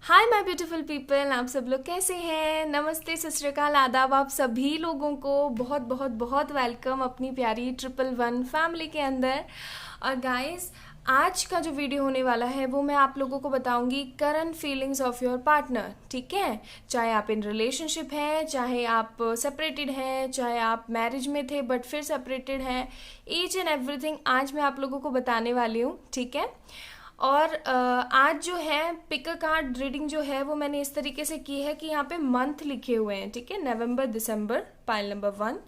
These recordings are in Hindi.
हाय माय ब्यूटीफुल पीपल, आप सब लोग कैसे हैं। नमस्ते, सत श्री अकाल, आदाब। आप सभी लोगों को बहुत बहुत बहुत वेलकम अपनी प्यारी 111 फैमिली के अंदर। और गाइस, आज का जो वीडियो होने वाला है वो मैं आप लोगों को बताऊंगी current feelings of your partner. ठीक है, चाहे आप इन रिलेशनशिप हैं, चाहे आप सेपरेटेड हैं, चाहे आप मैरिज में थे बट फिर सेपरेटेड हैं, ईच एंड एवरीथिंग आज मैं आप लोगों को बताने वाली हूँ। ठीक है, और आज जो है पिक अ कार्ड रीडिंग जो है वो मैंने इस तरीके से की है कि यहाँ पे मंथ लिखे हुए हैं। ठीक है, November, December, pile number 1,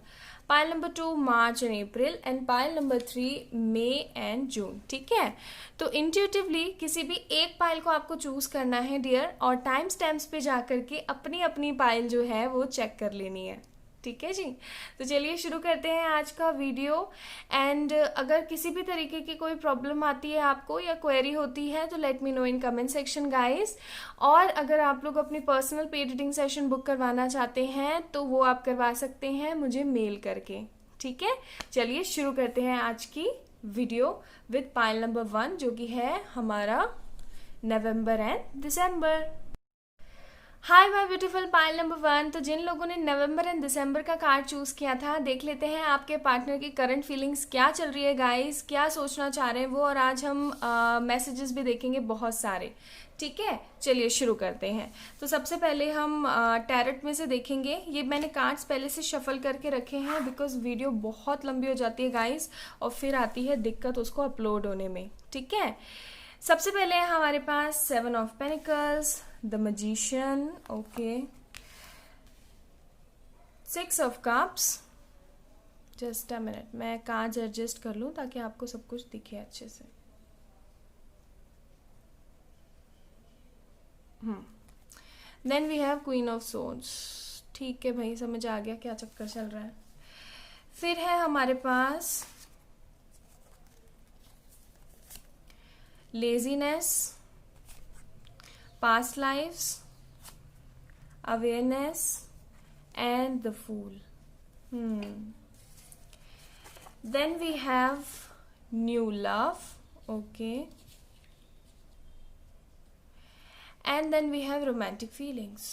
pile number 2 March and April, and pile number 3 May and June. ठीक है, तो इंट्यूटिवली किसी भी एक पाइल को आपको चूज करना है डियर, और टाइम स्टैम्प्स पे जा करके अपनी अपनी पाइल जो है वो चेक कर लेनी है। ठीक है जी, तो चलिए शुरू करते हैं आज का वीडियो। एंड अगर किसी भी तरीके की कोई प्रॉब्लम आती है आपको या क्वेरी होती है तो let me know in comment section guys. और अगर आप लोग अपनी personal paid reading session book करवाना चाहते हैं तो वो आप करवा सकते हैं मुझे मेल करके। ठीक है, चलिए शुरू करते हैं आज की वीडियो विद पाइल नंबर 1 जो कि है हमारा November and December. Hi my beautiful pile number 1। तो जिन लोगों ने नवंबर एंड दिसंबर का कार्ड चूज किया था, देख लेते हैं आपके पार्टनर की करंट फीलिंग्स क्या चल रही है गाइस, क्या सोचना चाह रहे हैं वो। और आज हम मैसेजेस भी देखेंगे बहुत सारे। ठीक है, चलिए शुरू करते हैं। तो सबसे पहले हम टैरट में से देखेंगे। ये मैंने कार्ड्स पहले से शफल करके रखे हैं बिकॉज वीडियो बहुत लंबी हो जाती है गाइस, और फिर आती है दिक्कत उसको अपलोड होने में। ठीक है, सबसे पहले है हमारे पास 7 of pentacles, the magician, okay, 6 of cups. Just a minute, मैं कार्ड्स एडजस्ट कर लूं ताकि आपको सब कुछ दिखे अच्छे से। Then we have queen of swords. ठीक है भाई, समझ आ गया क्या चक्कर चल रहा है। फिर है हमारे पास laziness, past lives, awareness, and the fool. Then we have new love, okay, and then we have romantic feelings,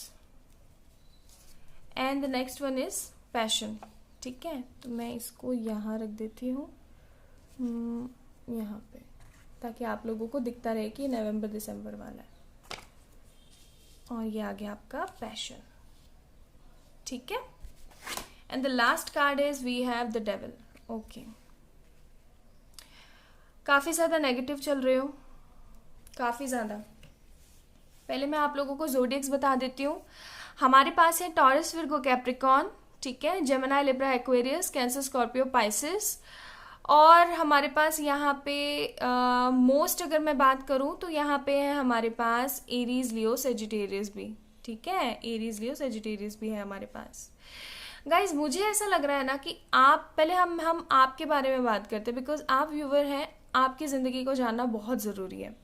and the next one is passion. ठीक है, तो मैं इसको यहाँ रख देती हूँ, यहाँ पे, ताकि आप लोगों को दिखता रहे कि नवंबर दिसंबर वाला है। और ये आ गया आपका पैशन। ठीक है, and the last card is we have the devil. Okay, काफी ज्यादा नेगेटिव चल रहे हो, काफी ज्यादा। पहले मैं आप लोगों को ज़ोडिएक्स बता देती हूँ। हमारे पास है टॉरस, विर्गो, कैप्रिकॉन, ठीक है, Gemini, Libra, Aquarius, cancer, Scorpio, Pisces. और हमारे पास यहाँ पे मोस्ट अगर मैं बात करूँ तो यहाँ पे है हमारे पास एरीज, लियो, सेजिटेरियस भी। ठीक है, एरीज, लियो, सेजिटेरियस भी है हमारे पास। गाइज, मुझे ऐसा लग रहा है ना कि आप पहले हम आपके बारे में बात करते हैं बिकॉज आप व्यूवर हैं, आपकी ज़िंदगी को जानना बहुत ज़रूरी है।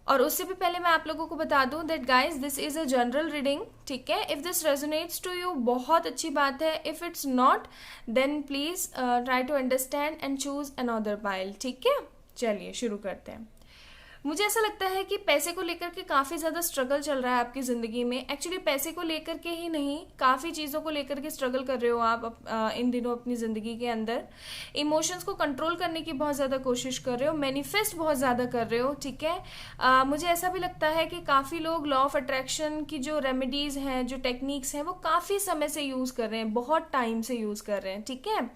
और उससे भी पहले मैं आप लोगों को बता दूं that guys this is a general reading. ठीक है, if this resonates to you बहुत अच्छी बात है, if it's not then please try to understand and choose another pile. ठीक है, चलिए शुरू करते हैं। मुझे ऐसा लगता है कि पैसे को लेकर के काफ़ी ज़्यादा स्ट्रगल चल रहा है आपकी ज़िंदगी में। एक्चुअली पैसे को लेकर के ही नहीं, काफ़ी चीज़ों को लेकर के स्ट्रगल कर रहे हो आप इन दिनों अपनी ज़िंदगी के अंदर। इमोशंस को कंट्रोल करने की बहुत ज़्यादा कोशिश कर रहे हो, मैनिफेस्ट बहुत ज़्यादा कर रहे हो। ठीक है, मुझे ऐसा भी लगता है कि काफ़ी लोग लॉ ऑफ अट्रैक्शन की जो रेमेडीज़ हैं, जो टेक्निक्स हैं, वो काफ़ी समय से यूज़ कर रहे हैं, बहुत टाइम से यूज़ कर रहे हैं। ठीक है,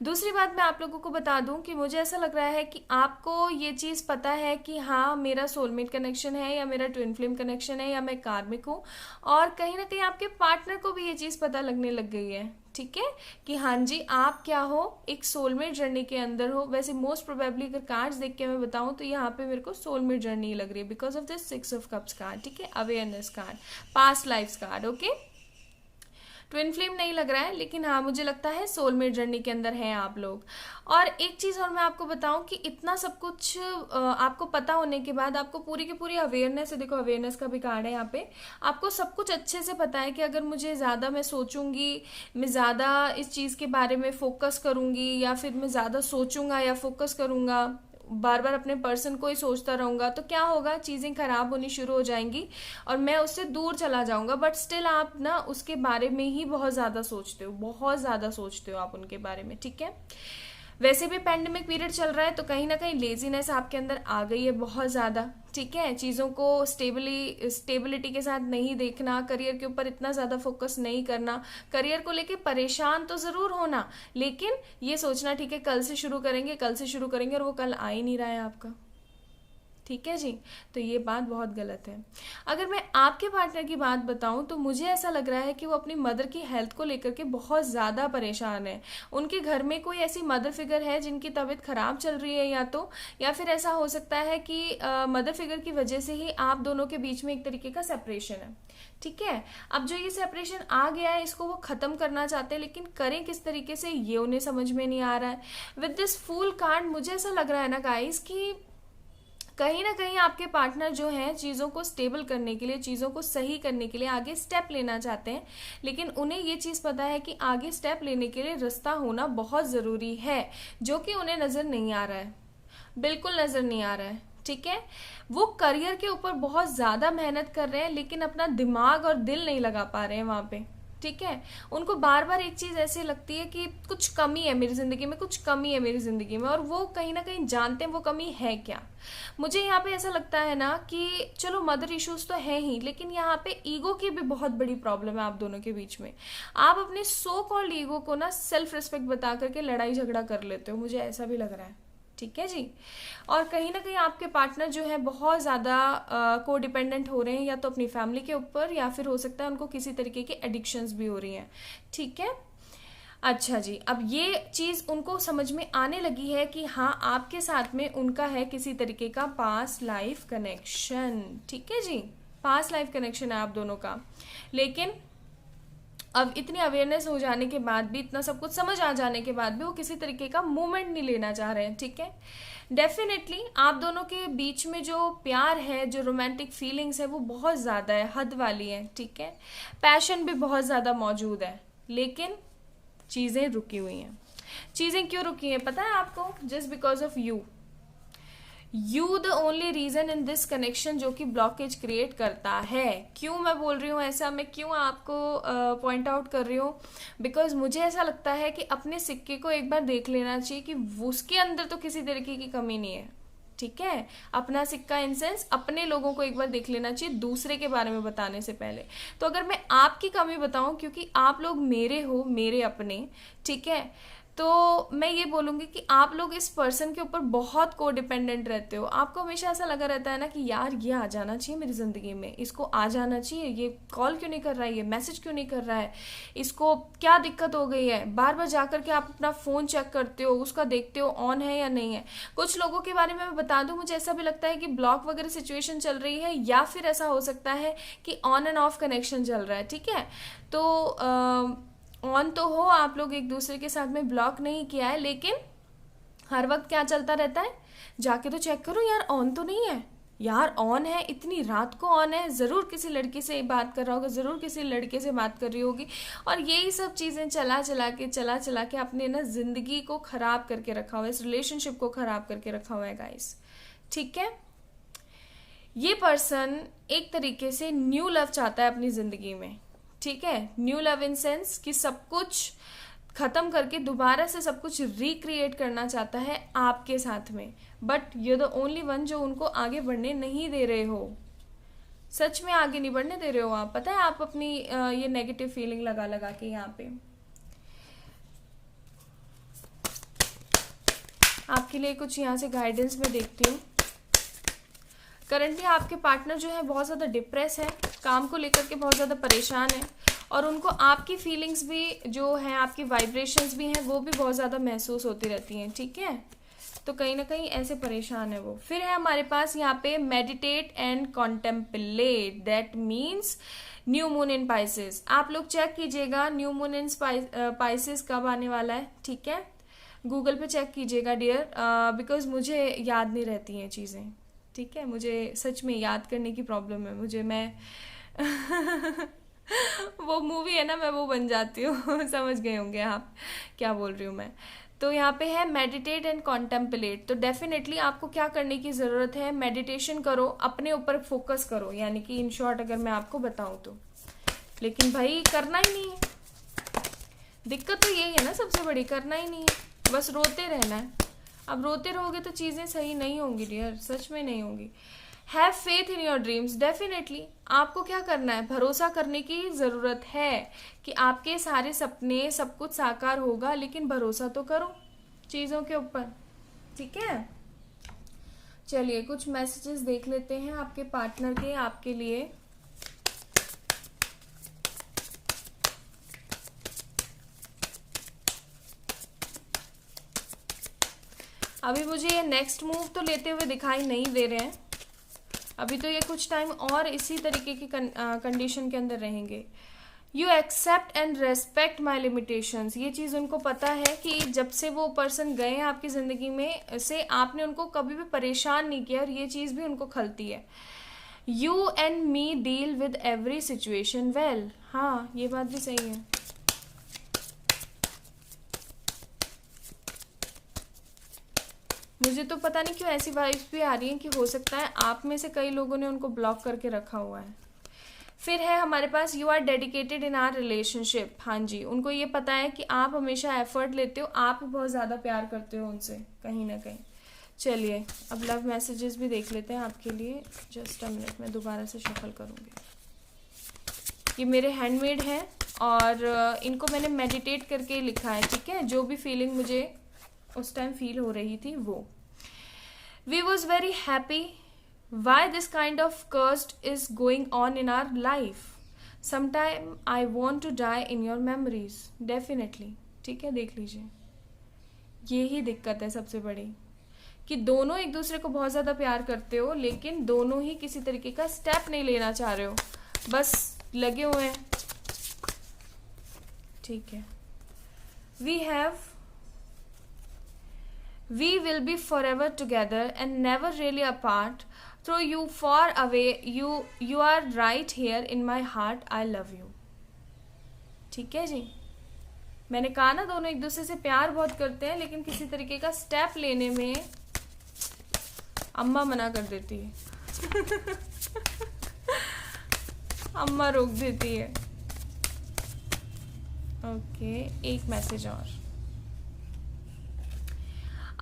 दूसरी बात मैं आप लोगों को बता दूं कि मुझे ऐसा लग रहा है कि आपको ये चीज़ पता है कि हाँ, मेरा सोलमेट कनेक्शन है या मेरा ट्विन फ्लेम कनेक्शन है या मैं कार्मिक हूँ। और कहीं ना कहीं आपके पार्टनर को भी ये चीज़ पता लगने लग गई है। ठीक है, कि हाँ जी, आप क्या हो, एक सोलमेट जर्नी के अंदर हो। वैसे मोस्ट प्रोबेबली अगर कार्ड्स देख के मैं बताऊं तो यहाँ पे मेरे को सोलमेट जर्नी लग रही है because of this 6 of cups card. ठीक है, awareness card, past life card, okay. Twin flame नहीं लग रहा है, लेकिन हाँ मुझे लगता है सोलमेट जर्नी के अंदर हैं आप लोग। और एक चीज़ और मैं आपको बताऊं कि इतना सब कुछ आपको पता होने के बाद आपको पूरी की पूरी अवेयरनेस है। देखो, अवेयरनेस का भी कार्ड है यहाँ पे। आपको सब कुछ अच्छे से पता है कि अगर मुझे ज़्यादा मैं सोचूंगी, मैं ज़्यादा इस चीज़ के बारे में फोकस करूंगी, या फिर मैं ज़्यादा सोचूंगा या फोकस करूंगा, बार बार अपने पर्सन को ही सोचता रहूँगा तो क्या होगा, चीज़ें खराब होनी शुरू हो जाएंगी और मैं उससे दूर चला जाऊँगा। बट स्टिल आप ना उसके बारे में ही बहुत ज़्यादा सोचते हो, बहुत ज़्यादा सोचते हो आप उनके बारे में, ठीक है। वैसे भी पैंडेमिक पीरियड चल रहा है तो कहीं ना कहीं लेजीनेस आपके अंदर आ गई है बहुत ज़्यादा, ठीक है। चीज़ों को स्टेबिलिटी के साथ नहीं देखना, करियर के ऊपर इतना ज़्यादा फोकस नहीं करना, करियर को लेके परेशान तो ज़रूर होना, लेकिन ये सोचना ठीक है कल से शुरू करेंगे, कल से शुरू करेंगे, और वो कल आ ही नहीं रहा है आपका, ठीक है जी। तो ये बात बहुत गलत है। अगर मैं आपके पार्टनर की बात बताऊं तो मुझे ऐसा लग रहा है कि वो अपनी मदर की हेल्थ को लेकर के बहुत ज़्यादा परेशान है। उनके घर में कोई ऐसी मदर फिगर है जिनकी तबीयत खराब चल रही है या फिर ऐसा हो सकता है कि मदर फिगर की वजह से ही आप दोनों के बीच में एक तरीके का सेपरेशन है, ठीक है। अब जो ये सेपरेशन आ गया है इसको वो ख़त्म करना चाहते हैं, लेकिन करें किस तरीके से ये उन्हें समझ में नहीं आ रहा है। विद दिस फूल कार्ड मुझे ऐसा लग रहा है ना गाइस कि कहीं ना कहीं आपके पार्टनर जो हैं चीज़ों को स्टेबल करने के लिए, चीज़ों को सही करने के लिए आगे स्टेप लेना चाहते हैं, लेकिन उन्हें ये चीज़ पता है कि आगे स्टेप लेने के लिए रास्ता होना बहुत ज़रूरी है, जो कि उन्हें नज़र नहीं आ रहा है, बिल्कुल नज़र नहीं आ रहा है, ठीक है। वो करियर के ऊपर बहुत ज़्यादा मेहनत कर रहे हैं लेकिन अपना दिमाग और दिल नहीं लगा पा रहे हैं वहाँ पे, ठीक है। उनको बार बार एक चीज़ ऐसे लगती है कि कुछ कमी है मेरी ज़िंदगी में, कुछ कमी है मेरी ज़िंदगी में, और वो कहीं ना कहीं जानते हैं वो कमी है क्या। मुझे यहाँ पे ऐसा लगता है ना कि चलो मदर इश्यूज तो है ही, लेकिन यहाँ पे ईगो की भी बहुत बड़ी प्रॉब्लम है आप दोनों के बीच में। आप अपने सो कॉल्ड ईगो को ना सेल्फ रिस्पेक्ट बता करके लड़ाई झगड़ा कर लेते हो, मुझे ऐसा भी लग रहा है, ठीक है जी। और कहीं ना कहीं आपके पार्टनर जो है बहुत ज़्यादा को डिपेंडेंट हो रहे हैं, या तो अपनी फैमिली के ऊपर, या फिर हो सकता है उनको किसी तरीके की एडिक्शंस भी हो रही हैं, ठीक है। अच्छा जी, अब ये चीज़ उनको समझ में आने लगी है कि हाँ आपके साथ में उनका है किसी तरीके का पास्ट लाइफ कनेक्शन, ठीक है जी, पास्ट लाइफ कनेक्शन है आप दोनों का। लेकिन अब इतनी अवेयरनेस हो जाने के बाद भी, इतना सब कुछ समझ आ जाने के बाद भी वो किसी तरीके का मूवमेंट नहीं लेना चाह रहे हैं, ठीक है। डेफिनेटली आप दोनों के बीच में जो प्यार है, जो रोमांटिक फीलिंग्स है वो बहुत ज़्यादा है, हद वाली है, ठीक है। पैशन भी बहुत ज़्यादा मौजूद है, लेकिन चीज़ें रुकी हुई हैं। चीज़ें क्यों रुकी हैं पता है आपको? Just because of you the only reason in this connection जो कि ब्लॉकेज क्रिएट करता है। क्यों मैं बोल रही हूँ ऐसा, मैं क्यों आपको पॉइंट आउट कर रही हूँ? बिकॉज मुझे ऐसा लगता है कि अपने सिक्के को एक बार देख लेना चाहिए कि उसके अंदर तो किसी तरीके की कमी नहीं है, ठीक है। अपना सिक्का इन सेंस अपने लोगों को एक बार देख लेना चाहिए दूसरे के बारे में बताने से पहले। तो अगर मैं आपकी कमी बताऊं, क्योंकि आप लोग मेरे हो, मेरे अपने, ठीक है, तो मैं ये बोलूँगी कि आप लोग इस पर्सन के ऊपर बहुत को डिपेंडेंट रहते हो। आपको हमेशा ऐसा लगा रहता है ना कि यार ये आ जाना चाहिए मेरी ज़िंदगी में, इसको आ जाना चाहिए, ये कॉल क्यों नहीं कर रहा है, ये मैसेज क्यों नहीं कर रहा है, इसको क्या दिक्कत हो गई है। बार बार जा करके आप अपना फ़ोन चेक करते हो, उसका देखते हो ऑन है या नहीं है। कुछ लोगों के बारे में मैं बता दूँ, मुझे ऐसा भी लगता है कि ब्लॉक वगैरह सिचुएशन चल रही है, या फिर ऐसा हो सकता है कि ऑन एंड ऑफ कनेक्शन चल रहा है, ठीक है। तो ऑन तो हो, आप लोग एक दूसरे के साथ में ब्लॉक नहीं किया है, लेकिन हर वक्त क्या चलता रहता है, जाके तो चेक करो यार ऑन तो नहीं है, यार ऑन है, इतनी रात को ऑन है, ज़रूर किसी लड़की से बात कर रहा होगा, ज़रूर किसी लड़के से बात कर रही होगी। और यही सब चीज़ें चला चला के अपने ना ज़िंदगी को ख़राब करके रखा हुआ है, इस रिलेशनशिप को ख़राब करके रखा हुआ है गाइस, ठीक है। ये पर्सन एक तरीके से न्यू लव चाहता है अपनी ज़िंदगी में, ठीक है। न्यू लव इन सेंस कि सब कुछ खत्म करके दोबारा से सब कुछ रिक्रिएट करना चाहता है आपके साथ में, but you the only one जो उनको आगे बढ़ने नहीं दे रहे हो। सच में आगे नहीं बढ़ने दे रहे हो आप, पता है, आप अपनी ये नेगेटिव फीलिंग लगा लगा के यहाँ पे। आपके लिए कुछ यहाँ से गाइडेंस में देखती हूँ। करंटली आपके पार्टनर जो है बहुत ज़्यादा डिप्रेस है, काम को लेकर के बहुत ज़्यादा परेशान है, और उनको आपकी फीलिंग्स भी जो हैं, आपकी वाइब्रेशंस भी हैं, वो भी बहुत ज़्यादा महसूस होती रहती हैं, ठीक है। तो कहीं ना कहीं ऐसे परेशान है वो। फिर है हमारे पास यहाँ पे meditate and contemplate, that means new moon in Pisces. आप लोग चेक कीजिएगा न्यू मून इन पाइसेस कब आने वाला है, ठीक है। गूगल पे चेक कीजिएगा डियर, बिकॉज मुझे याद नहीं रहती हैं चीज़ें, ठीक है। मुझे सच में याद करने की प्रॉब्लम है, मैं वो मूवी है ना, मैं वो बन जाती हूँ समझ गए होंगे आप क्या बोल रही हूँ मैं। तो यहाँ पे है मेडिटेट एंड कॉन्टेम्पलेट। तो डेफिनेटली आपको क्या करने की ज़रूरत है, मेडिटेशन करो, अपने ऊपर फोकस करो, यानी कि इन शॉर्ट अगर मैं आपको बताऊँ तो। लेकिन भाई करना ही नहीं है, दिक्कत तो यही है ना सबसे बड़ी, करना ही नहीं है, बस रोते रहना है। अब रोते रहोगे तो चीज़ें सही नहीं होंगी डियर, सच में नहीं होंगी। Have faith in your dreams, definitely आपको क्या करना है, भरोसा करने की ज़रूरत है कि आपके सारे सपने सब कुछ साकार होगा, लेकिन भरोसा तो करो चीज़ों के ऊपर, ठीक है। चलिए कुछ मैसेजेस देख लेते हैं आपके पार्टनर के आपके लिए। अभी मुझे ये नेक्स्ट मूव तो लेते हुए दिखाई नहीं दे रहे हैं, अभी तो ये कुछ टाइम और इसी तरीके की कंडीशन के अंदर रहेंगे। You accept and respect my limitations, ये चीज़ उनको पता है कि जब से वो पर्सन गए हैं आपकी ज़िंदगी में से आपने उनको कभी भी परेशान नहीं किया, और ये चीज़ भी उनको खलती है। You and me deal with every situation well, हाँ ये बात भी सही है। मुझे तो पता नहीं क्यों ऐसी वाइब्स भी आ रही हैं कि हो सकता है आप में से कई लोगों ने उनको ब्लॉक करके रखा हुआ है। फिर है हमारे पास you are dedicated in our relationship, हाँ जी उनको ये पता है कि आप हमेशा एफर्ट लेते हो, आप बहुत ज़्यादा प्यार करते हो उनसे कहीं ना कहीं। चलिए अब लव मैसेजेस भी देख लेते हैं आपके लिए, जस्ट अ मिनट, मैं दोबारा से शफल करूँगी। ये मेरे हैंडमेड हैं और इनको मैंने मेडिटेट करके लिखा है, ठीक है, जो भी फीलिंग मुझे उस टाइम फील हो रही थी वो। We was very happy, why this kind of cursed is going on in our life, sometime I want to die in your memories, definitely, ठीक है, देख लीजिए। यही दिक्कत है सबसे बड़ी कि दोनों एक दूसरे को बहुत ज़्यादा प्यार करते हो, लेकिन दोनों ही किसी तरीके का स्टेप नहीं लेना चाह रहे हो, बस लगे हुए हैं, ठीक है। We will be forever together and never really apart. Though you far away, you are right here in my heart. I love you. ठीक है जी, मैंने कहा ना दोनों एक दूसरे से प्यार बहुत करते हैं, लेकिन किसी तरीके का स्टेप लेने में अम्मा मना कर देती है अम्मा रोक देती है। ओके, एक मैसेज और।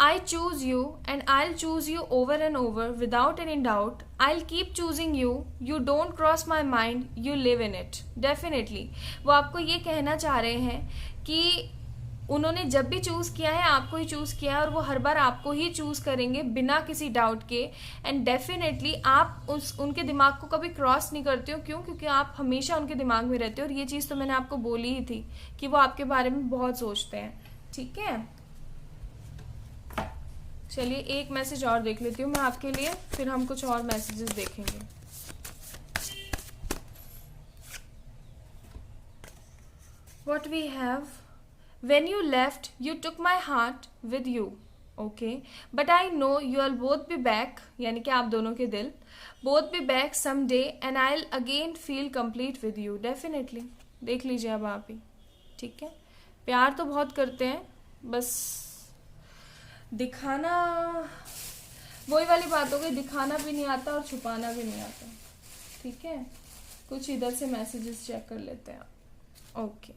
I choose you and I'll choose you over and over without any doubt. I'll keep choosing you. You don't cross my mind. You live in it. Definitely. वो आपको ये कहना चाह रहे हैं कि उन्होंने जब भी चूज़ किया है आपको ही चूज़ किया है, और वो हर बार आपको ही चूज़ करेंगे बिना किसी डाउट के। एंड डेफिनेटली आप उनके दिमाग को कभी क्रॉस नहीं करते हो, क्यों? क्योंकि आप हमेशा उनके दिमाग में रहते हो, और ये चीज़ तो मैंने आपको बोली ही थी कि वो आपके बारे में बहुत सोचते हैं, ठीक है। चलिए एक मैसेज और देख लेती हूँ मैं आपके लिए, फिर हम कुछ और मैसेजेस देखेंगे। What we have, when you left, you took my heart with you, okay, but I know you'll both be back, यानी कि आप दोनों के दिल both be back someday and I'll again feel complete with you, definitely। देख लीजिए अब आप ही, ठीक है, प्यार तो बहुत करते हैं, बस दिखाना वही वाली बात हो गई, दिखाना भी नहीं आता और छुपाना भी नहीं आता, ठीक है। कुछ इधर से मैसेजेस चेक कर लेते हैं। Okay,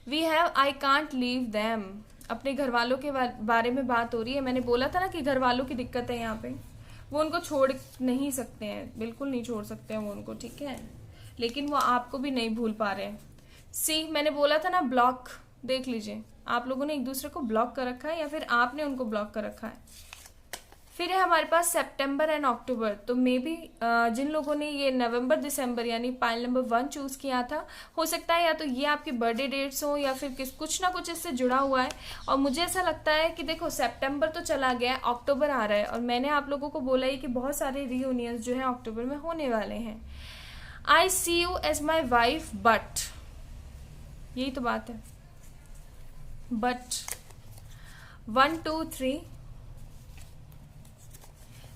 we have I can't leave them, अपने घर वालों के बारे में बात हो रही है। मैंने बोला था ना कि घर वालों की दिक्कत है यहाँ पे, वो उनको छोड़ नहीं सकते हैं, बिल्कुल नहीं छोड़ सकते हैं वो उनको, ठीक है, लेकिन वो आपको भी नहीं भूल पा रहे हैं। सी, मैंने बोला था ना ब्लॉक, देख लीजिए आप लोगों ने एक दूसरे को ब्लॉक कर रखा है या फिर आपने उनको ब्लॉक कर रखा है। फिर है हमारे पास सितंबर एंड अक्टूबर, तो मे बी जिन लोगों ने ये नवंबर दिसंबर यानी पाइल नंबर 1 चूज किया था, हो सकता है या तो ये आपकी बर्थडे डेट्स हो या फिर कुछ ना कुछ इससे जुड़ा हुआ है। और मुझे ऐसा लगता है कि देखो सितंबर तो चला गया, अक्टूबर आ रहा है, और मैंने आप लोगों को बोला ही कि बहुत सारे रीयूनियंस जो है अक्टूबर में होने वाले हैं। I see you as my wife but, यही तो बात है, but 1 2 3,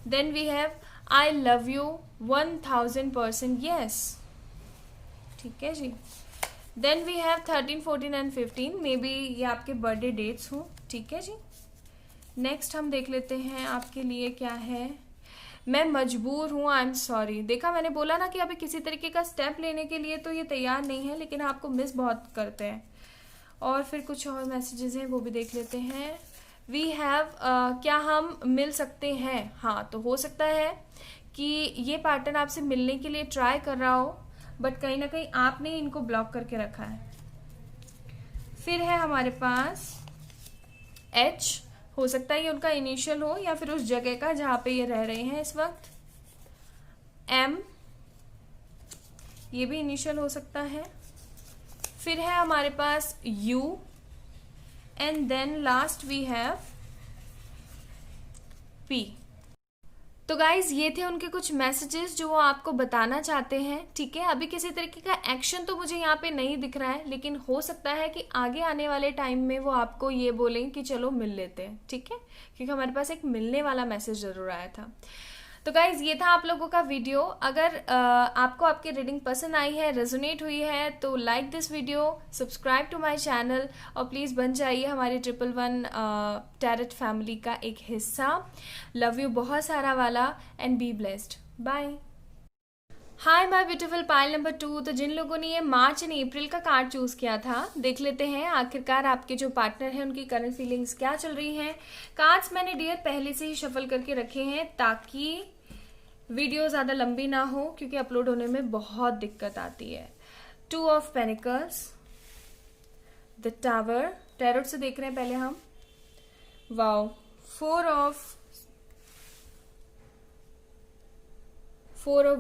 then we have I love you 1000%, yes, ठीक है जी। Then we have 13, 14 and 15, may be ये आपके बर्थडे डेट्स हो, ठीक है जी। नेक्स्ट हम देख लेते हैं आपके लिए क्या है। मैं मजबूर हूँ, आई एम सॉरी। देखा, मैंने बोला ना कि अभी किसी तरीके का स्टेप लेने के लिए तो ये तैयार नहीं है, लेकिन आपको मिस बहुत करते हैं। और फिर कुछ और मैसेजेस हैं, वो भी देख लेते हैं। वी हैव, क्या हम मिल सकते हैं? हाँ, तो हो सकता है कि ये पार्टनर आपसे मिलने के लिए ट्राई कर रहा हो, बट कहीं ना कहीं आपने इनको ब्लॉक करके रखा है। फिर है हमारे पास एच, हो सकता है ये उनका इनिशियल हो या फिर उस जगह का जहां पे ये रह रहे हैं इस वक्त। एम, ये भी इनिशियल हो सकता है। फिर है हमारे पास U, and then last we have P. तो गाइज ये थे उनके कुछ मैसेजेस जो वो आपको बताना चाहते हैं, ठीक है। अभी किसी तरीके का एक्शन तो मुझे यहाँ पे नहीं दिख रहा है, लेकिन हो सकता है कि आगे आने वाले टाइम में वो आपको ये बोलें कि चलो मिल लेते हैं, ठीक है, क्योंकि हमारे पास एक मिलने वाला मैसेज जरूर आया था। तो गाइज ये था आप लोगों का वीडियो। अगर आपको आपकी रीडिंग पसंद आई है, रेजोनेट हुई है, तो like this video, subscribe to my channel, और प्लीज़ बन जाइए हमारी 111 टैरेट फैमिली का एक हिस्सा। लव यू बहुत सारा वाला, and be blessed. Bye. Hi my beautiful pile number 2। तो जिन लोगों ने ये मार्च एंड अप्रैल का कार्ड चूज किया था, देख लेते हैं आखिरकार आपके जो पार्टनर हैं उनकी करंट फीलिंग्स क्या चल रही हैं। कार्ड्स मैंने डियर पहले से ही शफल करके रखे हैं ताकि वीडियो ज्यादा लंबी ना हो, क्योंकि अपलोड होने में बहुत दिक्कत आती है। 2 of pentacles, the tower, tarot से देख रहे हैं पहले हम। Wow, 4 of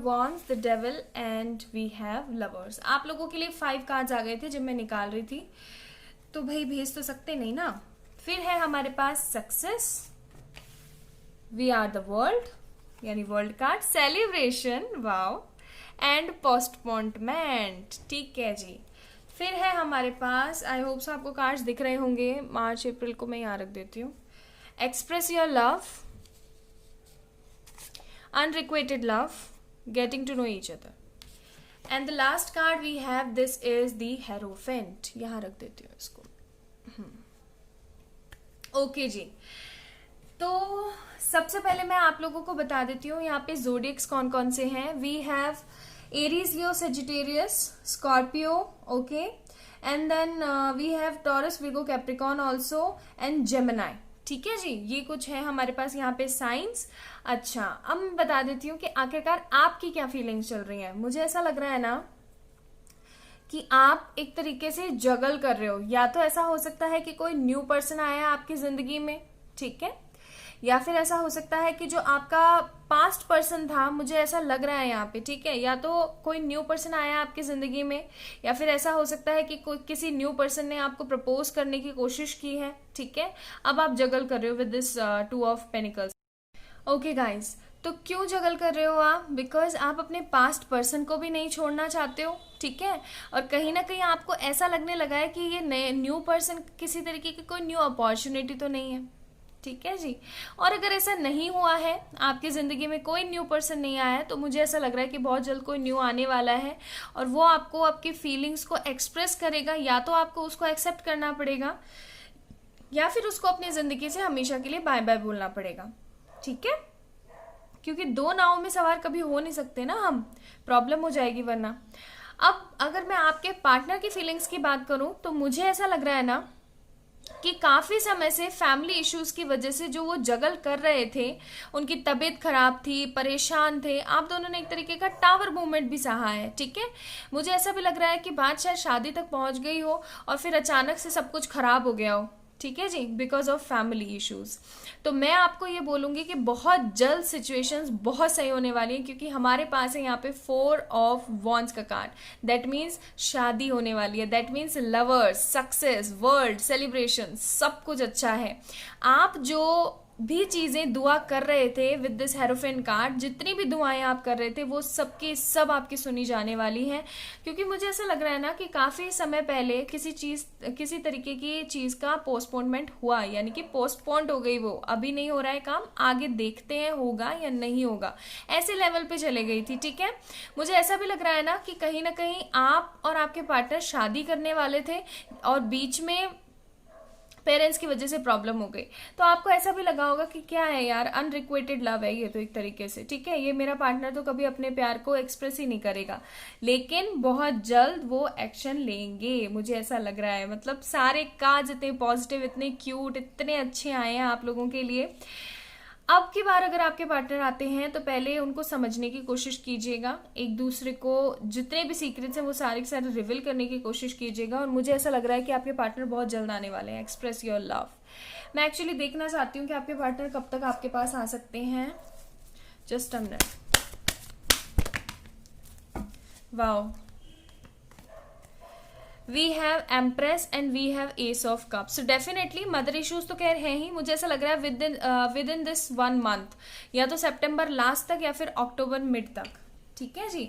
wands, the devil, and we have lovers। आप लोगों के लिए 5 कार्ड्स आ गए थे जब मैं निकाल रही थी, तो भाई भेज तो सकते नहीं ना। फिर है हमारे पास success, we are the world, यानी world card, celebration, wow, and postponement, ठीक है जी। फिर है हमारे पास, आई होप सो आपको कार्ड्स दिख रहे होंगे, मार्च अप्रैल को मैं यहाँ रख देती हूँ। Express your love, unrequited love, getting to know each other, and the last card we have, this is the Hierophant। यहां रख देती हूँ इसको। ओके जी, तो सबसे पहले मैं आप लोगों को बता देती हूँ यहाँ पे जोडियक्स कौन कौन से हैं। We have Aries, Leo, Sagittarius, Scorpio, okay, and then we have Taurus, Virgo, Capricorn also, and Gemini, ठीक है जी। ये कुछ है हमारे पास यहाँ पे साइंस। अच्छा, अब मैं बता देती हूँ कि आखिरकार आपकी क्या फीलिंग्स चल रही हैं। मुझे ऐसा लग रहा है ना कि आप एक तरीके से जगल कर रहे हो। या तो ऐसा हो सकता है कि कोई न्यू पर्सन आया है आपकी जिंदगी में, ठीक है, या फिर ऐसा हो सकता है कि जो आपका पास्ट पर्सन था, मुझे ऐसा लग रहा है यहाँ पे, ठीक है, या तो कोई न्यू पर्सन आया है आपकी जिंदगी में, या फिर ऐसा हो सकता है कि कोई किसी न्यू पर्सन ने आपको प्रपोज करने की कोशिश की है, ठीक है। अब आप जगल कर रहे हो with this 2 of pentacles. Okay guys, तो क्यों जगल कर रहे हो आप? बिकॉज आप अपने पास्ट पर्सन को भी नहीं छोड़ना चाहते हो, ठीक है, और कहीं ना कहीं आपको ऐसा लगने लगा है कि ये नए न्यू पर्सन किसी तरीके की कोई न्यू अपॉर्चुनिटी तो नहीं है, ठीक है जी। और अगर ऐसा नहीं हुआ है, आपकी जिंदगी में कोई न्यू पर्सन नहीं आया है, तो मुझे ऐसा लग रहा है कि बहुत जल्द कोई न्यू आने वाला है, और वो आपको आपकी फीलिंग्स को एक्सप्रेस करेगा। या तो आपको उसको एक्सेप्ट करना पड़ेगा, या फिर उसको अपनी जिंदगी से हमेशा के लिए बाय बाय बोलना पड़ेगा, ठीक है, क्योंकि 2 नावों में सवार कभी हो नहीं सकते ना हम, प्रॉब्लम हो जाएगी वरना। अब अगर मैं आपके पार्टनर की फीलिंग्स की बात करूं, तो मुझे ऐसा लग रहा है ना कि काफी समय से फैमिली इश्यूज की वजह से जो वो जगल कर रहे थे, उनकी तबीयत खराब थी, परेशान थे, आप दोनों ने एक तरीके का टावर मूवमेंट भी सहा है, ठीक है। मुझे ऐसा भी लग रहा है कि बात शायद शादी तक पहुंच गई हो और फिर अचानक से सब कुछ खराब हो गया हो, ठीक है जी, बिकॉज ऑफ फैमिली इश्यूज। तो मैं आपको ये बोलूंगी कि बहुत जल्द सिचुएशंस बहुत सही होने वाली है, क्योंकि हमारे पास है यहाँ पे 4 ऑफ वॉन्ड्स का कार्ड। दैट मीन्स शादी होने वाली है, that means lovers, success, world, celebration, सब कुछ अच्छा है। आप जो भी चीज़ें दुआ कर रहे थे विद दिस हेरोफेन कार्ड, जितनी भी दुआएं आप कर रहे थे वो सबकी सब आपकी सुनी जाने वाली हैं। क्योंकि मुझे ऐसा लग रहा है ना कि काफ़ी समय पहले किसी तरीके की चीज़ का पोस्टपोनमेंट हुआ, यानी कि पोस्टपोन्ड हो गई, वो अभी नहीं हो रहा है काम, आगे देखते हैं होगा या नहीं होगा, ऐसे लेवल पे चले गई थी। ठीक है, मुझे ऐसा भी लग रहा है ना कहीं आप और आपके पार्टनर शादी करने वाले थे और बीच में पेरेंट्स की वजह से प्रॉब्लम हो गई, तो आपको ऐसा भी लगा होगा कि क्या है यार, अनरिक्वेटेड लव है ये तो एक तरीके से। ठीक है, ये मेरा पार्टनर तो कभी अपने प्यार को एक्सप्रेस ही नहीं करेगा, लेकिन बहुत जल्द वो एक्शन लेंगे, मुझे ऐसा लग रहा है। मतलब सारे कार्ड्स इतने पॉजिटिव, इतने क्यूट, इतने अच्छे आए हैं आप लोगों के लिए। अब की बार अगर आपके पार्टनर आते हैं तो पहले उनको समझने की कोशिश कीजिएगा, एक दूसरे को जितने भी सीक्रेट्स हैं वो सारे के सारे रिवील करने की कोशिश कीजिएगा। और मुझे ऐसा लग रहा है कि आपके पार्टनर बहुत जल्द आने वाले हैं। Express your love. मैं एक्चुअली देखना चाहती हूँ कि आपके पार्टनर कब तक आपके पास आ सकते हैं। Just a minute. Wow, we have empress and we have ace of cup. So definitely mother issues तो खैर है ही, मुझे ऐसा लग रहा है विद इन दिस 1 मंथ, या तो सितंबर लास्ट तक या फिर अक्टूबर मिड तक। ठीक है जी,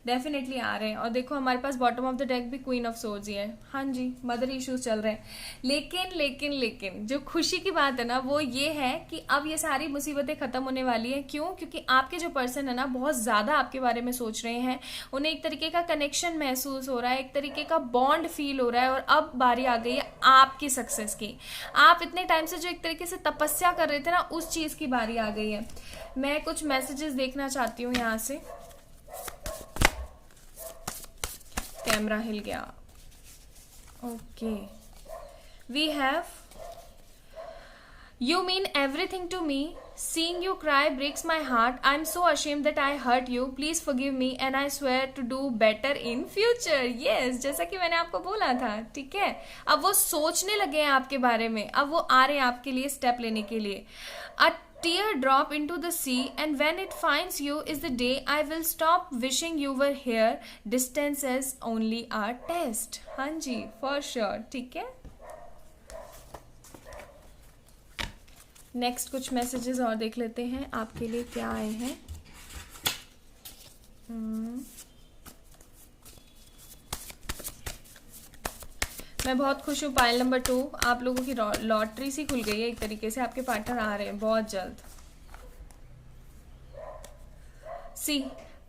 डेफिनेटली आ रहे हैं। और देखो हमारे पास बॉटम ऑफ द डेक भी क्वीन ऑफ सोर्ड्स ही है। हाँ जी, मदर इश्यूज चल रहे हैं, लेकिन जो खुशी की बात है ना वो ये है कि अब ये सारी मुसीबतें खत्म होने वाली है। क्यों? क्योंकि आपके जो पर्सन है ना बहुत ज्यादा आपके बारे में सोच रहे हैं, उन्हें एक तरीके का कनेक्शन महसूस हो रहा है, एक तरीके का बॉन्ड फील हो रहा है। और अब बारी आ गई है आपकी सक्सेस की। आप इतने टाइम से जो एक तरीके से तपस्या कर रहे थे ना, उस चीज की बारी आ गई है। मैं कुछ मैसेजेस देखना चाहती हूँ यहाँ से। कैमरा हिल गया। Okay, we have you mean everything to me, seeing you cry breaks my heart, I'm so ashamed that I hurt you, please forgive me and I swear to do better in future। yes, जैसा कि मैंने आपको बोला था। ठीक है, अब वो सोचने लगे हैं आपके बारे में, अब वो आ रहे हैं आपके लिए स्टेप लेने के लिए। A tear drop into the sea and when it finds you is the day I will stop wishing you were here, distance is only our test। हाँ जी, for sure। ठीक है, नेक्स्ट कुछ मैसेजेस और देख लेते हैं आपके लिए क्या आए हैं। मैं बहुत खुश हूँ। पाइल नंबर 2, आप लोगों की लॉटरी सी खुल गई है एक तरीके से, आपके पार्टनर आ रहे हैं बहुत जल्द। See,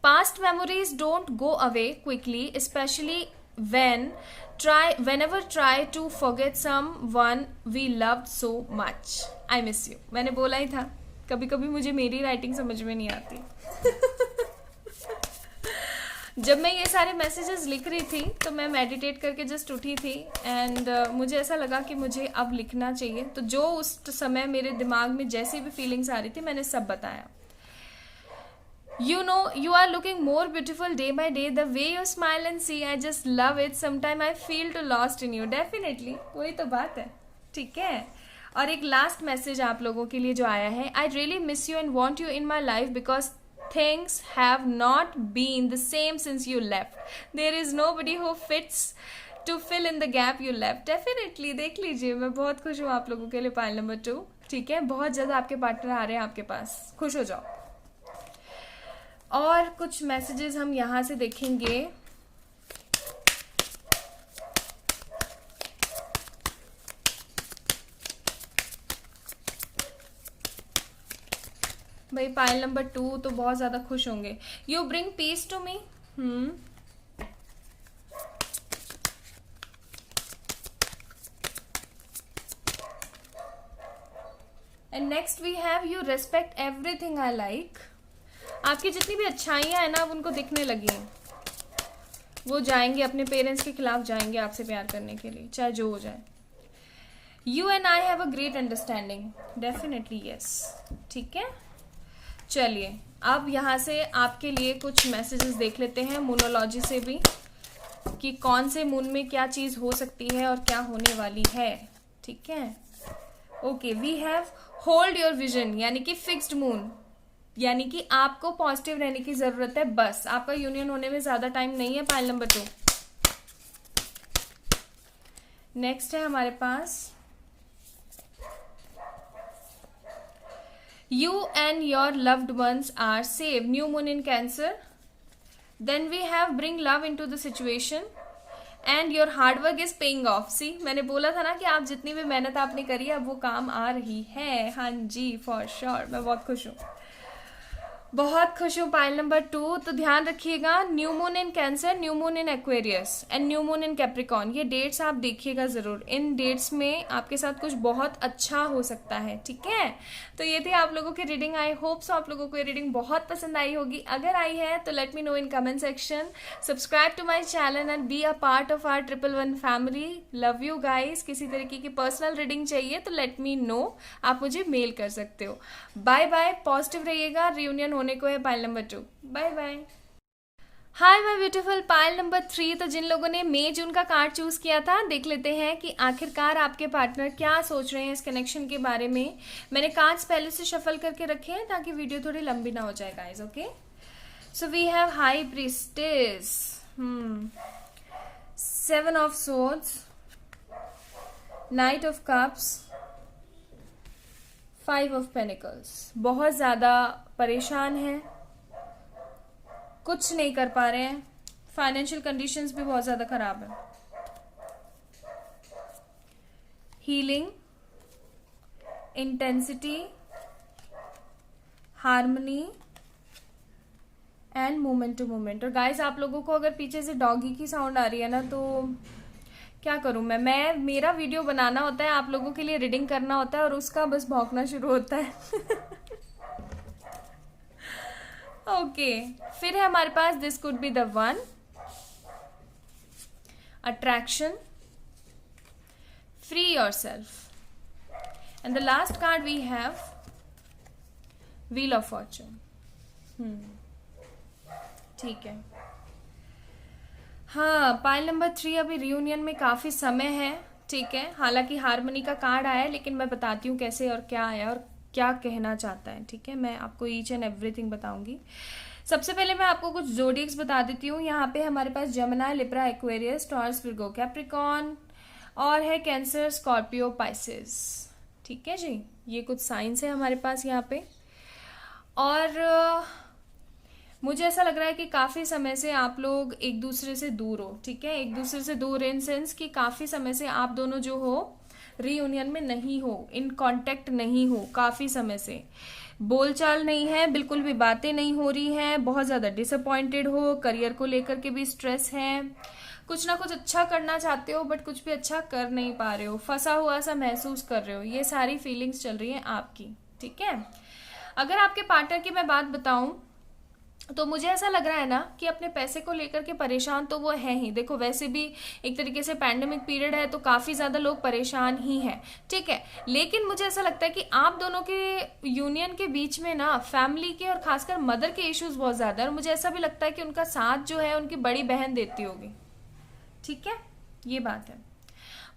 past memories don't go away quickly, specially whenever try to forget someone we loved so much। I miss you। मैंने बोला ही था, कभी कभी मुझे मेरी राइटिंग समझ में नहीं आती। जब मैं ये सारे मैसेजेस लिख रही थी तो मैं मेडिटेट करके जस्ट उठी थी एंड मुझे ऐसा लगा कि मुझे अब लिखना चाहिए। तो जो उस समय मेरे दिमाग में जैसी भी फीलिंग्स आ रही थी मैंने सब बताया। You know, you are looking more beautiful day by day. The way you smile and see, I just love it. Sometimes I feel too lost in you। Definitely, वही तो बात है। ठीक है, और एक लास्ट मैसेज आप लोगों के लिए जो आया है, I really miss you and want you in my life because things have not been the same since you left। There is nobody who fits to fill in the gap you left। Definitely, देख लीजिए, मैं बहुत खुश हूँ आप लोगों के लिए। पाइल नंबर 2, ठीक है, बहुत जल्द आपके पार्टनर आ रहे हैं आपके पास, खुश हो जाओ। और कुछ मैसेजेस हम यहां से देखेंगे। भाई पाइल नंबर 2 तो बहुत ज्यादा खुश होंगे। You bring peace to me. And next we have you respect everything I like. आपकी जितनी भी अच्छाइयां हैं ना अब उनको दिखने लगी हैं, वो जाएंगे अपने पेरेंट्स के खिलाफ, जाएंगे आपसे प्यार करने के लिए, चाहे जो हो जाए। You and I have a great understanding. Definitely yes. ठीक है, चलिए अब यहाँ से आपके लिए कुछ मैसेजेस देख लेते हैं मूनोलॉजी से भी, कि कौन से मून में क्या चीज हो सकती है और क्या होने वाली है। ठीक है, okay, we have hold your vision, यानी कि फिक्स्ड मून, यानी कि आपको पॉजिटिव रहने की जरूरत है, बस आपका यूनियन होने में ज्यादा टाइम नहीं है। Pile number 2। नेक्स्ट है हमारे पास You and your loved ones are safe. New moon in Cancer. Then we have bring love into the situation and your hard work is paying off. See, मैंने बोला था ना कि आप जितनी भी मेहनत आपने करी है अब वो काम आ रही है. हाँ जी, फॉर श्योर. मैं बहुत खुश हूँ, बहुत खुश हूँ. Pile number 2. तो ध्यान रखिएगा, new moon in cancer, new moon in Aquarius and new moon in Capricorn. ये डेट्स आप देखिएगा जरूर. इन डेट्स में आपके साथ कुछ बहुत अच्छा हो सकता है. ठीक है, तो ये थी आप लोगों की रीडिंग. आई होप सो आप लोगों को ये रीडिंग बहुत पसंद आई होगी. अगर आई है तो let me know in comment section. Subscribe to my channel and be a part of our 111 family. Love you guys. किसी तरीके की पर्सनल रीडिंग चाहिए तो लेट मी नो, आप मुझे मेल कर सकते हो. बाय बाय, पॉजिटिव रहिएगा. रियूनियन होने को है pile number 2. Bye bye. Hi my beautiful. Pile number 3. तो जिन लोगों ने मई जून का कार्ड चूज किया था, देख लेते हैं कि आखिरकार आपके पार्टनर क्या सोच रहे हैं इस कनेक्शन के बारे में. मैंने कार्ड्स पहले से शफल करके रखे हैं ताकि वीडियो थोड़ी लंबी ना हो जाए guys. Okay, so we have high priestess, 7 of swords, knight of cups, 5 of pentacles. बहुत ज्यादा परेशान है, कुछ नहीं कर पा रहे हैं. फाइनेंशियल कंडीशंस भी बहुत ज्यादा खराब है. Healing, intensity, harmony and moment to moment. और गाइस, आप लोगों को अगर पीछे से डॉगी की साउंड आ रही है ना, तो क्या करूं मैं मेरा वीडियो बनाना होता है, आप लोगों के लिए रीडिंग करना होता है और उसका बस भौंकना शुरू होता है. ओके, फिर है हमारे पास this could be the one, attraction, free yourself and the last card we have wheel of fortune. ठीक है. हाँ, पाइल नंबर 3. अभी रियूनियन में काफी समय है. ठीक है, हालांकि हार्मनी का कार्ड आया है, लेकिन मैं बताती हूँ कैसे और क्या आया और क्या कहना चाहता है. ठीक है, मैं आपको ईच एंड एवरीथिंग बताऊंगी. सबसे पहले मैं आपको कुछ जोडियक्स बता देती हूँ. यहाँ पे हमारे पास Gemini, Libra, Aquarius, Taurus, Virgo, Capricorn और है कैंसर, स्कॉर्पियो, पाइसेस. ठीक है जी, ये कुछ साइंस है हमारे पास यहाँ पे. और मुझे ऐसा लग रहा है कि काफी समय से आप लोग एक दूसरे से दूर हो. ठीक है, एक दूसरे से दूर इन सेंस कि काफी समय से आप दोनों जो हो रीयूनियन में नहीं हो, इन कांटेक्ट नहीं हो. काफी समय से बोलचाल नहीं है, बिल्कुल भी बातें नहीं हो रही हैं. बहुत ज्यादा डिसअपॉइंटेड हो, करियर को लेकर के भी स्ट्रेस है. कुछ ना कुछ अच्छा करना चाहते हो बट कुछ भी अच्छा कर नहीं पा रहे हो, फंसा हुआ सा महसूस कर रहे हो. ये सारी फीलिंग्स चल रही हैं आपकी. ठीक है, अगर आपके पार्टनर की मैं बात बताऊं तो मुझे ऐसा लग रहा है ना कि अपने पैसे को लेकर के परेशान तो वो है ही. देखो, वैसे भी एक तरीके से पैंडेमिक पीरियड है तो काफी ज्यादा लोग परेशान ही हैं. ठीक है, लेकिन मुझे ऐसा लगता है कि आप दोनों के यूनियन के बीच में ना फैमिली के और खासकर मदर के इश्यूज बहुत ज्यादा है. और मुझे ऐसा भी लगता है कि उनका साथ जो है उनकी बड़ी बहन देती होगी. ठीक है, ये बात है.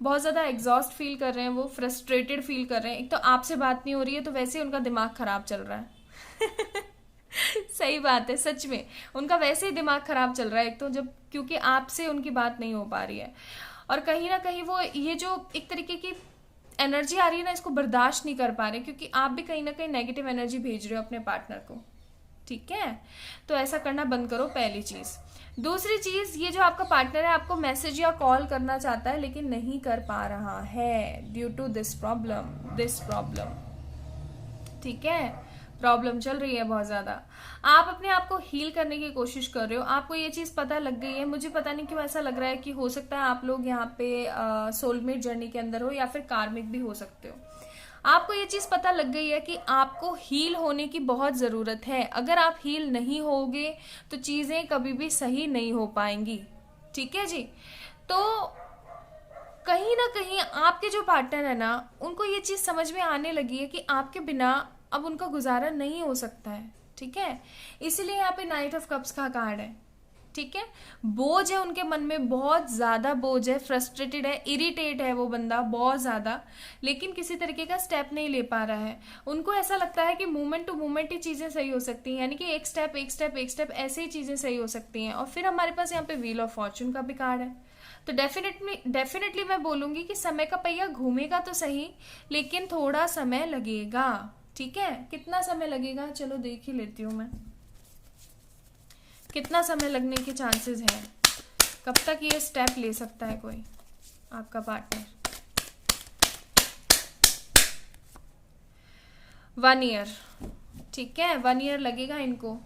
बहुत ज्यादा एग्जॉस्ट फील कर रहे हैं वो, फ्रस्ट्रेटेड फील कर रहे हैं. एक तो आपसे बात नहीं हो रही है तो वैसे ही उनका दिमाग खराब चल रहा है. सही बात है, सच में उनका वैसे ही दिमाग खराब चल रहा है. एक तो जब क्योंकि आपसे उनकी बात नहीं हो पा रही है और कहीं ना कहीं वो ये जो एक तरीके की एनर्जी आ रही है ना, इसको बर्दाश्त नहीं कर पा रहे क्योंकि आप भी कहीं ना कहीं नेगेटिव एनर्जी भेज रहे हो अपने पार्टनर को. ठीक है, तो ऐसा करना बंद करो, पहली चीज. दूसरी चीज, ये जो आपका पार्टनर है आपको मैसेज या कॉल करना चाहता है लेकिन नहीं कर पा रहा है ड्यू टू दिस प्रॉब्लम. ठीक है, प्रॉब्लम चल रही है बहुत ज्यादा. आप अपने आप को हील करने की कोशिश कर रहे हो. आपको ये चीज पता लग गई है. मुझे पता नहीं क्यों ऐसा लग रहा है कि हो सकता है आप लोग यहाँ पे सोलमेट जर्नी के अंदर हो या फिर कार्मिक भी हो सकते हो. आपको ये चीज पता लग गई है कि आपको हील होने की बहुत जरूरत है. अगर आप हील नहीं होगे तो चीजें कभी भी सही नहीं हो पाएंगी. ठीक है जी, तो कहीं ना कहीं आपके जो पार्टनर है ना, उनको ये चीज समझ में आने लगी है कि आपके बिना अब उनका गुजारा नहीं हो सकता है. ठीक है, इसीलिए यहाँ पे नाइट ऑफ कप्स का कार्ड है. ठीक है, बोझ है उनके मन में, बहुत ज्यादा बोझ है, फ्रस्ट्रेटेड है, इरिटेट है वो बंदा बहुत ज्यादा, लेकिन किसी तरीके का स्टेप नहीं ले पा रहा है. उनको ऐसा लगता है कि मूवमेंट टू मूवमेंट ही चीजें सही हो सकती हैं, यानी कि एक स्टेप ऐसे ही चीजें सही हो सकती हैं. और फिर हमारे पास यहाँ पे व्हील ऑफ फॉर्चून का भी कार्ड है. तो डेफिनेटली मैं बोलूंगी कि समय का पहिया घूमेगा तो सही, लेकिन थोड़ा समय लगेगा. ठीक है, कितना समय लगेगा, चलो देख ही लेती हूँ मैं कितना समय लगने के चांसेस हैं, कब तक ये स्टेप ले सकता है कोई आपका पार्टनर। 1 ईयर, ठीक है, 1 ईयर लगेगा इनको,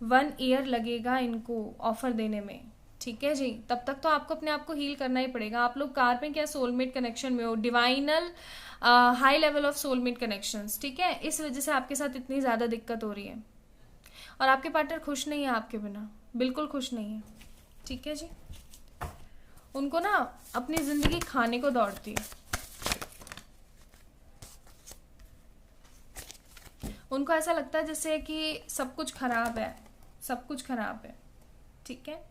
1 ईयर लगेगा इनको ऑफर देने में, ठीक है जी। तब तक तो आपको अपने आप को हील करना ही पड़ेगा। आप लोग कार में क्या सोलमेट कनेक्शन में हो, divinely high level of soulmate connections, ठीक है। इस वजह से आपके साथ इतनी ज़्यादा दिक्कत हो रही है और आपके पार्टनर खुश नहीं है आपके बिना, बिल्कुल खुश नहीं है, ठीक है जी। उनको ना अपनी ज़िंदगी खाने को दौड़ती है, उनको ऐसा लगता है जैसे कि सब कुछ खराब है, सब कुछ खराब है, ठीक है।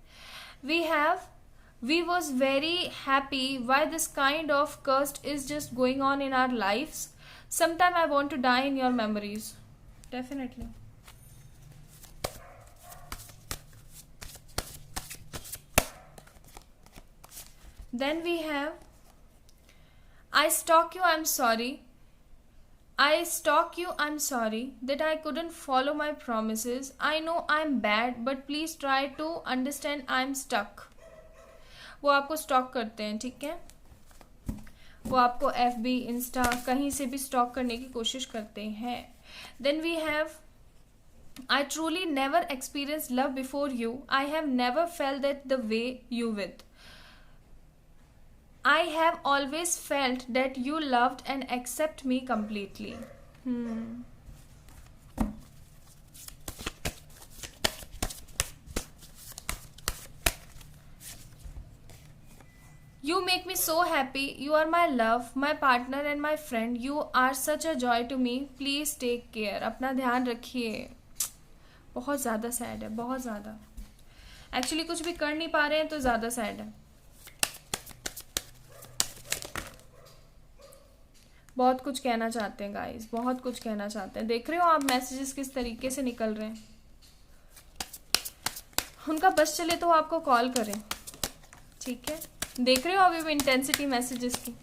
We was very happy why this kind of cursed is just going on in our lives. Sometime I want to die in your memories. Definitely. Then we have, I stalk you, I'm sorry. I stalk you, I'm sorry that I couldn't follow my promises. I know I'm bad, but please try to understand I'm stuck. वो आपको स्टॉक करते हैं, ठीक है, वो आपको FB, इंस्टा, कहीं से भी स्टॉक करने की कोशिश करते हैं। Then we have, I truly never experienced love before you. I have never felt that the way you with. I have always felt that you loved and accept me completely. You make me so happy. You are my love, my partner and my friend. You are such a joy to me. Please take care. अपना ध्यान रखिए। बहुत ज़्यादा सैड है, बहुत ज़्यादा। एक्चुअली कुछ भी कर नहीं पा रहे हैं तो ज़्यादा सैड है, बहुत कुछ कहना चाहते हैं गाइस, बहुत कुछ कहना चाहते हैं। देख रहे हो आप मैसेजेस किस तरीके से निकल रहे हैं। उनका बस चले तो आपको कॉल करें, ठीक है। देख रहे हो अभी भी इंटेंसिटी मैसेजेस की।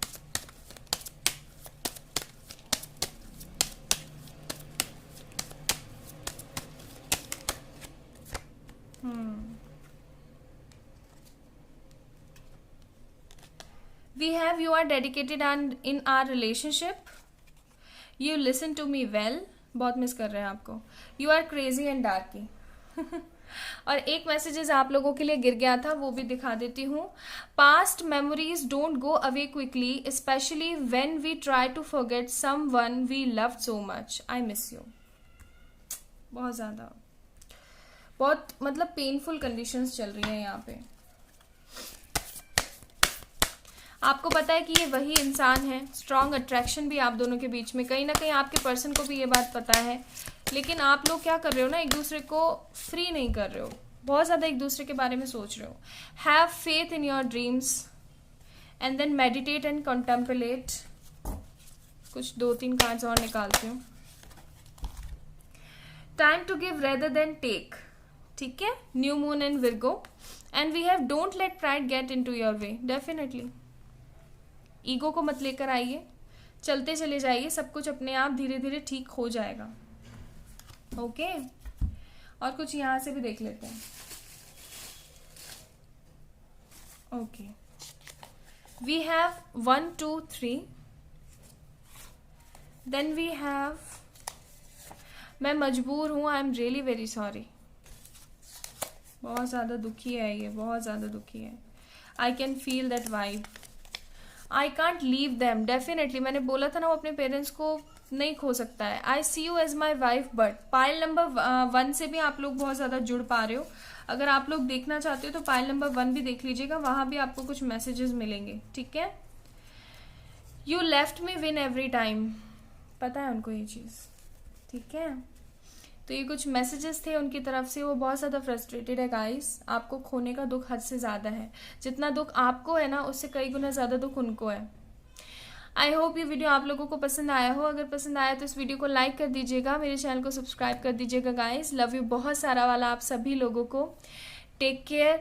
We have, you are dedicated and in our relationship. You listen to me well. बहुत मिस कर रहे हैं आपको। You are crazy and darky. और एक मैसेजेस आप लोगों के लिए गिर गया था, वो भी दिखा देती हूँ। Past memories don't go away quickly, especially when we try to forget someone we loved so much. I miss you. बहुत ज़्यादा, बहुत मतलब पेनफुल कंडीशंस चल रही हैं यहाँ पे। आपको पता है कि ये वही इंसान है, स्ट्रॉन्ग अट्रैक्शन भी आप दोनों के बीच में, कहीं ना कहीं आपके पर्सन को भी ये बात पता है, लेकिन आप लोग क्या कर रहे हो ना, एक दूसरे को फ्री नहीं कर रहे हो, बहुत ज़्यादा एक दूसरे के बारे में सोच रहे हो। Have faith in your dreams and then meditate and contemplate. कुछ 2-3 कार्ड्स और निकालती हूँ। Time to give rather than take, ठीक है, new moon and Virgo. And we have don't let pride get in to your way. Definitely ego को मत लेकर आइए, चलते चले जाइए, सब कुछ अपने आप धीरे धीरे ठीक हो जाएगा, ओके। और कुछ यहाँ से भी देख लेते हैं, okay. We have 1 2 3, then we have, मैं मजबूर हूँ, I am really very sorry. बहुत ज़्यादा दुखी है ये, बहुत ज़्यादा दुखी है। I can feel that vibe, I can't leave them. Definitely मैंने बोला था ना, वो अपने पेरेंट्स को नहीं खो सकता है। I see you as my wife, but pile number 1 से भी आप लोग बहुत ज़्यादा जुड़ पा रहे हो। अगर आप लोग देखना चाहते हो तो पाइल नंबर 1 भी देख लीजिएगा, वहाँ भी आपको कुछ मैसेजेस मिलेंगे, ठीक है। You left me win every time, पता है उनको ये चीज़, ठीक है। तो ये कुछ मैसेजेस थे उनकी तरफ से, वो बहुत ज़्यादा फ्रस्ट्रेटेड है गाइस। आपको खोने का दुख हद से ज़्यादा है, जितना दुख आपको है ना उससे कई गुना ज़्यादा दुख उनको है। आई होप ये वीडियो आप लोगों को पसंद आया हो। अगर पसंद आया तो इस वीडियो को लाइक कर दीजिएगा, मेरे चैनल को सब्सक्राइब कर दीजिएगा गाइस। लव यू बहुत सारा वाला आप सभी लोगों को। Take care.